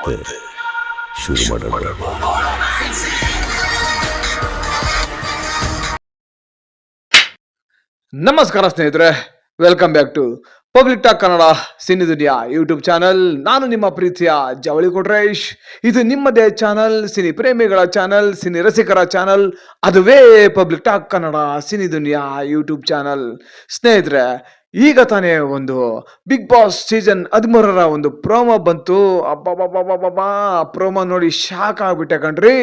ಮತ್ತೆ ಶುರು ಮಾಡೋಣ. ನಮಸ್ಕಾರ ಸ್ನೇಹಿತರೆ, welcome back to public talk Kannada cine Duniya YouTube channel. ನಾನು ನಿಮ್ಮ ಪ್ರೀತಿಯ ಜವಳಿ ಕೊಟ್ರೇಶ್. ಇದು ನಿಮ್ಮದೇ ಚಾನಲ್, ಸಿನಿ ಪ್ರೇಮಿಗಳ ಚಾನಲ್, ಸಿನಿ ರಸಿಕರ ಚಾನಲ್, ಅದುವೇ public talk Kannada cine Duniya YouTube channel. ಸ್ನೇಹಿತರೆ, ಈಗ ತಾನೇ ಒಂದು ಬಿಗ್ ಬಾಸ್ ಸೀಸನ್ 13ರ ಒಂದು ಪ್ರೋಮೋ ಬಂತು. ಅಬ್ಬಬ್ಬಬ್ಬಬ್ಬಬ್ಬಾ, ಪ್ರೋಮೋ ನೋಡಿ ಶಾಕ್ ಆಗ್ಬಿಟ್ಟೆ ಕಣ್ರಿ.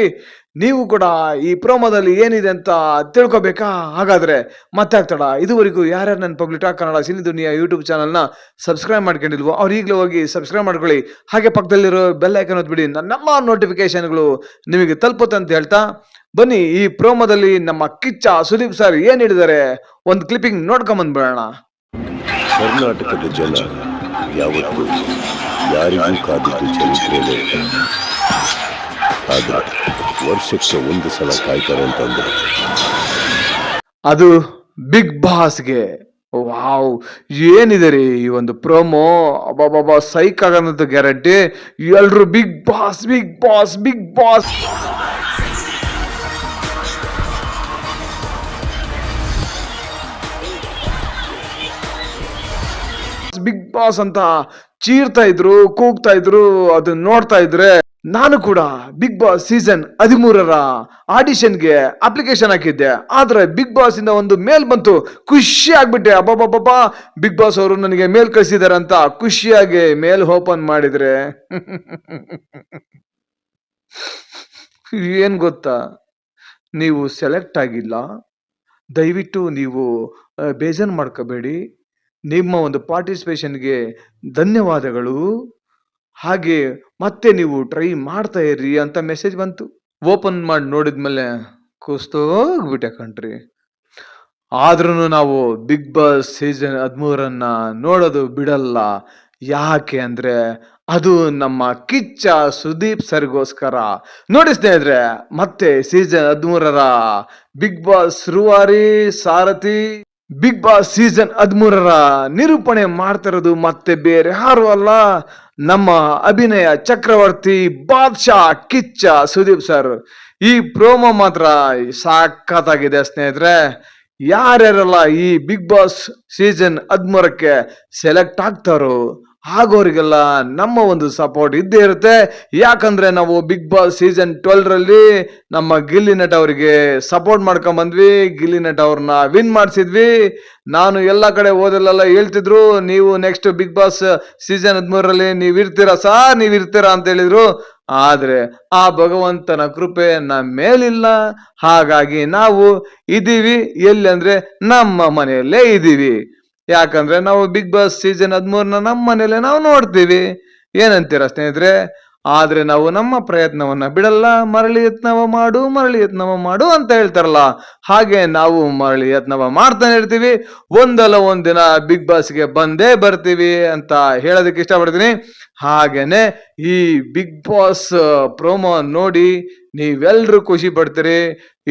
ನೀವು ಕೂಡ ಈ ಪ್ರೋಮೋದಲ್ಲಿ ಏನಿದೆ ಅಂತ ತಿಳ್ಕೊಬೇಕಾ? ಹಾಗಾದ್ರೆ ಮತ್ತೆ ಆಗ್ತಡ, ಇದುವರೆಗೂ ಯಾರ್ಯಾರು ನನ್ನ public talk Kannada cine Duniya YouTube ಚಾನಲ್ನ ಸಬ್ಸ್ಕ್ರೈಬ್ ಮಾಡ್ಕೊಂಡಿಲ್ವೋ ಅವ್ರು ಈಗಲೇ ಹೋಗಿ ಸಬ್ಸ್ಕ್ರೈಬ್ ಮಾಡ್ಕೊಳ್ಳಿ. ಹಾಗೆ ಪಕ್ಕದಲ್ಲಿರೋ ಬೆಲ್ ಐಕನ್ ಒತ್ಬಿಡಿ, ನಮ್ಮ ನೋಟಿಫಿಕೇಶನ್ಗಳು ನಿಮಗೆ ತಲುಪುತ್ತೆ ಅಂತ ಹೇಳ್ತಾ ಬನ್ನಿ ಈ ಪ್ರೋಮೋದಲ್ಲಿ ನಮ್ಮ ಕಿಚ್ಚ ಸುದೀಪ್ ಸರ್ ಏನ್ ಹೇಳಿದ್ದಾರೆ ಒಂದು ಕ್ಲಿಪ್ಪಿಂಗ್ ನೋಡ್ಕೊಂಬಂದ್ಬಿಡೋಣ. ಕರ್ನಾಟಕದ ಜನ ಯಾವತ್ತೂ ಯಾರಿಗೂ ಕಾದಿದ್ದು ಚರಿತ್ರೆಯೇ. ಆದ್ರೆ ವರ್ಷಕ್ಕೆ ಒಂದು ಸಲ ಕಾಯ್ತಾರೆ ಅಂತಂದ್ರೆ ಅದು ಬಿಗ್ ಬಾಸ್ಗೆ. ವಾವ್, ಏನಿದೆ ರೀ ಈ ಒಂದು ಪ್ರೋಮೋ! ಅಬ್ಬಬ್ಬಬ್ಬ, ಸೈಕ್ ಆಗಂತ ಗ್ಯಾರಂಟಿ. ಎಲ್ರು Bigg Boss Bigg Boss Bigg Boss Bigg Boss ಅಂತ ಚೀರ್ತಾ ಇದ್ರು, ಕೂಗ್ತಾ ಇದ್ರು. ಅದು ನೋಡ್ತಾ ಇದ್ರೆ ನಾನು ಕೂಡ ಬಿಗ್ ಬಾಸ್ ಸೀಸನ್ 13ರ ಆಡಿಷನ್ಗೆ ಅಪ್ಲಿಕೇಶನ್ ಹಾಕಿದ್ದೆ. ಆದ್ರೆ ಬಿಗ್ ಬಾಸ್ ಇಂದ ಒಂದು ಮೇಲ್ ಬಂತು, ಖುಷಿ ಆಗ್ಬಿಟ್ಟೆ. ಅಬ್ಬಬ್ಬಬ್ಬಾ, ಬಿಗ್ ಬಾಸ್ ಅವರು ನನಗೆ ಮೇಲ್ ಕಳಿಸಿದಾರೆ ಅಂತ ಖುಷಿಯಾಗಿ ಮೇಲ್ ಓಪನ್ ಮಾಡಿದ್ರೆ ಏನ್ ಗೊತ್ತಾ, ನೀವು ಸೆಲೆಕ್ಟ್ ಆಗಿಲ್ಲ, ದಯವಿಟ್ಟು ನೀವು ಬೇಜಾರು ಮಾಡ್ಕೋಬೇಡಿ, ನಿಮ್ಮ ಒಂದು ಪಾರ್ಟಿಸಿಪೇಷನ್ಗೆ ಧನ್ಯವಾದಗಳು, ಹಾಗೆ ಮತ್ತೆ ನೀವು ಟ್ರೈ ಮಾಡ್ತಾ ಇರ್ರಿ ಅಂತ ಮೆಸೇಜ್ ಬಂತು. ಓಪನ್ ಮಾಡಿ ನೋಡಿದ್ಮೇಲೆ ಕುಸ್ತೋಗ್ಬಿಟ್ಟೆ ಕಣ್ರಿ. ಆದ್ರೂ ನಾವು ಬಿಗ್ ಬಾಸ್ ಸೀಸನ್ 13ರನ್ನ ನೋಡೋದು ಬಿಡಲ್ಲ. ಯಾಕೆ ಅಂದ್ರೆ ಅದು ನಮ್ಮ ಕಿಚ್ಚ ಸುದೀಪ್ ಸರ್ಗೋಸ್ಕರ. ನೋಡಿ ಸ್ನೇಹಿತರೆ, ಮತ್ತೆ ಸೀಸನ್ 13ರ ಬಿಗ್ ಬಾಸ್ ರೂವಾರಿ ಸಾರಥಿ ಬಿಗ್ ಬಾಸ್ ಸೀಸನ್ 13ರ ನಿರೂಪಣೆ ಮಾಡ್ತಿರೋದು ಮತ್ತೆ ಬೇರೆ ಯಾರು ಅಲ್ಲ, ನಮ್ಮ ಅಭಿನಯ ಚಕ್ರವರ್ತಿ ಬಾದ್ಶಾ ಕಿಚ್ಚ ಸುದೀಪ್ ಸರ್. ಈ ಪ್ರೋಮೋ ಮಾತ್ರ ಸಾಕತ್ತಾಗಿದೆ ಸ್ನೇಹಿತರೆ. ಯಾರ್ಯಾರೆಲ್ಲ ಈ ಬಿಗ್ ಬಾಸ್ ಸೀಸನ್ 13ಕ್ಕೆ ಸೆಲೆಕ್ಟ್ ಆಗ್ತಾರೋ ಆಗೋರಿಗೆಲ್ಲ ನಮ್ಮ ಒಂದು ಸಪೋರ್ಟ್ ಇದ್ದೇ ಇರುತ್ತೆ. ಯಾಕಂದ್ರೆ ನಾವು ಬಿಗ್ ಬಾಸ್ ಸೀಸನ್ 12ರಲ್ಲಿ ನಮ್ಮ ಗಿಲ್ಲಿ ನಟ ಅವರಿಗೆ ಸಪೋರ್ಟ್ ಮಾಡ್ಕೊಂಡ್ ಬಂದ್ವಿ, ಗಿಲ್ಲಿ ನಟ ಅವ್ರನ್ನ ವಿನ್ ಮಾಡಿಸಿದ್ವಿ. ನಾನು ಎಲ್ಲ ಕಡೆ ಓದಲ್ಲೆಲ್ಲ ಹೇಳ್ತಿದ್ರು, ನೀವು ನೆಕ್ಸ್ಟ್ ಬಿಗ್ ಬಾಸ್ ಸೀಸನ್ 13ರಲ್ಲಿ ನೀವ್ ಇರ್ತೀರಾ ಅಂತ ಹೇಳಿದ್ರು. ಆದ್ರೆ ಆ ಭಗವಂತನ ಕೃಪೆ ನಮ್ಮ ಮೇಲಿಲ್ಲ. ಹಾಗಾಗಿ ನಾವು ಇದೀವಿ ಎಲ್ಲಿ ಅಂದ್ರೆ ನಮ್ಮ ಮನೆಯಲ್ಲೇ ಇದೀವಿ. ಯಾಕಂದ್ರೆ ನಾವು ಬಿಗ್ ಬಾಸ್ ಸೀಸನ್ 13ನ ನಮ್ಮ ಮನೇಲೆ ನಾವು ನೋಡ್ತೀವಿ. ಏನಂತೀರಾ ಸ್ನೇಹಿತರೆ? ಆದ್ರೆ ನಾವು ನಮ್ಮ ಪ್ರಯತ್ನವನ್ನ ಬಿಡಲ್ಲ. ಮರಳಿ ಯತ್ನವ ಮಾಡು ಅಂತ ಹೇಳ್ತಾರಲ್ಲ, ಹಾಗೆ ನಾವು ಮರಳಿ ಯತ್ನವ ಮಾಡ್ತಾನೆ ಇರ್ತೀವಿ. ಒಂದಲ್ಲ ಒಂದಿನ ಬಿಗ್ ಬಾಸ್ಗೆ ಬಂದೇ ಬರ್ತೀವಿ ಅಂತ ಹೇಳೋದಕ್ಕೆ ಇಷ್ಟಪಡ್ತೀನಿ. ಹಾಗೇನೆ ಈ ಬಿಗ್ ಬಾಸ್ ಪ್ರೋಮೋ ನೋಡಿ ನೀವೆಲ್ರೂ ಖುಷಿ ಪಡ್ತೀರಿ.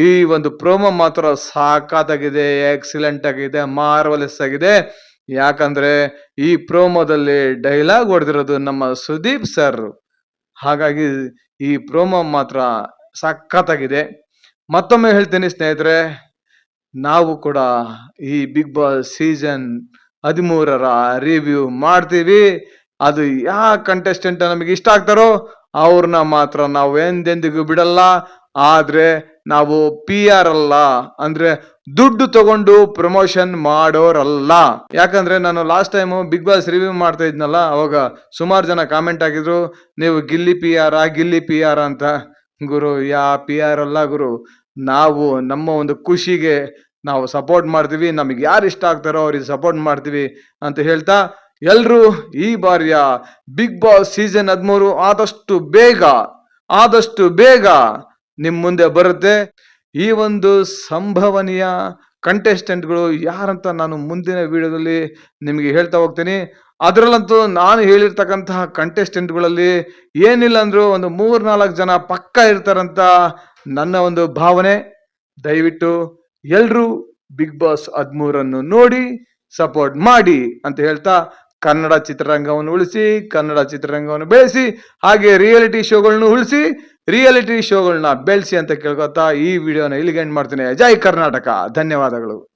ಈ ಒಂದು ಪ್ರೋಮೋ ಮಾತ್ರ ಸಾಕಾಗಿದೆ, ಎಕ್ಸಲೆಂಟ್ ಆಗಿದೆ, ಮಾರ್ವಲೆಸ್ ಆಗಿದೆ. ಯಾಕಂದ್ರೆ ಈ ಪ್ರೋಮೋದಲ್ಲಿ ಡೈಲಾಗ್ ಹೊಡೆದಿರೋದು ನಮ್ಮ ಸುದೀಪ್ ಸರ್. ಹಾಗಾಗಿ ಈ ಪ್ರೋಮೋ ಮಾತ್ರ ಸಖತ್ತಾಗಿದೆ. ಮತ್ತೊಮ್ಮೆ ಹೇಳ್ತೀನಿ ಸ್ನೇಹಿತರೆ, ನಾವು ಕೂಡ ಈ ಬಿಗ್ ಬಾಸ್ ಸೀಸನ್ 13ರ ರಿವ್ಯೂ ಮಾಡ್ತೀವಿ. ಅದು ಯಾವ ಕಂಟೆಸ್ಟೆಂಟ್ ನಮಗೆ ಇಷ್ಟ ಆಗ್ತಾರೋ ಅವ್ರನ್ನ ಮಾತ್ರ ನಾವು ಎಂದೆಂದಿಗೂ ಬಿಡಲ್ಲ. ಆದ್ರೆ ನಾವು PR ಅಲ್ಲ, ಅಂದ್ರೆ ದುಡ್ಡು ತಗೊಂಡು ಪ್ರಮೋಷನ್ ಮಾಡೋರಲ್ಲ. ಯಾಕಂದ್ರೆ ನಾನು last time Bigg Boss review ಮಾಡ್ತಾ ಇದ್ನಲ್ಲ, ಅವಾಗ ಸುಮಾರು ಜನ ಕಾಮೆಂಟ್ ಆಗಿದ್ರು, ನೀವು ಗಿಲ್ಲಿ PR ಅಂತ. ಗುರು, PR ಅಲ್ಲ ಗುರು. ನಾವು ನಮ್ಮ ಒಂದು ಖುಷಿಗೆ ನಾವು ಸಪೋರ್ಟ್ ಮಾಡ್ತೀವಿ, ನಮಗೆ ಯಾರು ಇಷ್ಟ ಆಗ್ತಾರೋ ಅವ್ರಿಗೆ ಸಪೋರ್ಟ್ ಮಾಡ್ತೀವಿ ಅಂತ ಹೇಳ್ತಾ, ಎಲ್ರು ಈ ಬಾರಿಯ ಬಿಗ್ ಬಾಸ್ ಸೀಸನ್ 13 ಆದಷ್ಟು ಬೇಗ ನಿಮ್ ಮುಂದೆ ಬರುತ್ತೆ. ಈ ಒಂದು ಸಂಭವನೀಯ ಕಂಟೆಸ್ಟೆಂಟ್ಗಳು ಯಾರಂತ ನಾನು ಮುಂದಿನ ವಿಡಿಯೋದಲ್ಲಿ ನಿಮಗೆ ಹೇಳ್ತಾ ಹೋಗ್ತೀನಿ. ಅದರಲ್ಲಂತೂ ನಾನು ಹೇಳಿರ್ತಕ್ಕಂತಹ ಕಂಟೆಸ್ಟೆಂಟ್ಗಳಲ್ಲಿ ಏನಿಲ್ಲ ಅಂದ್ರೂ ಒಂದು 3-4 ಜನ ಪಕ್ಕ ಇರ್ತಾರಂತ ನನ್ನ ಒಂದು ಭಾವನೆ. ದಯವಿಟ್ಟು ಎಲ್ರು ಬಿಗ್ ಬಾಸ್ 13 ನೋಡಿ ಸಪೋರ್ಟ್ ಮಾಡಿ ಅಂತ ಹೇಳ್ತಾ ಕನ್ನಡ ಚಿತ್ರರಂಗವನ್ನು ಉಳಿಸಿ, ಕನ್ನಡ ಚಿತ್ರರಂಗವನ್ನು ಬೆಳೆಸಿ, ಹಾಗೆ ರಿಯಾಲಿಟಿ ಶೋಗಳನ್ನು ಉಳಿಸಿ, ರಿಯಾಲಿಟಿ ಶೋಗಳನ್ನ ಬೆಳೆಸಿ ಅಂತ ಕೇಳ್ಕೊತಾ ಈ ವಿಡಿಯೋನ ಇಲ್ಲಿಗೆ ಎಂಡ್ ಮಾಡ್ತೀನಿ. ಜೈ ಕರ್ನಾಟಕ. ಧನ್ಯವಾದಗಳು.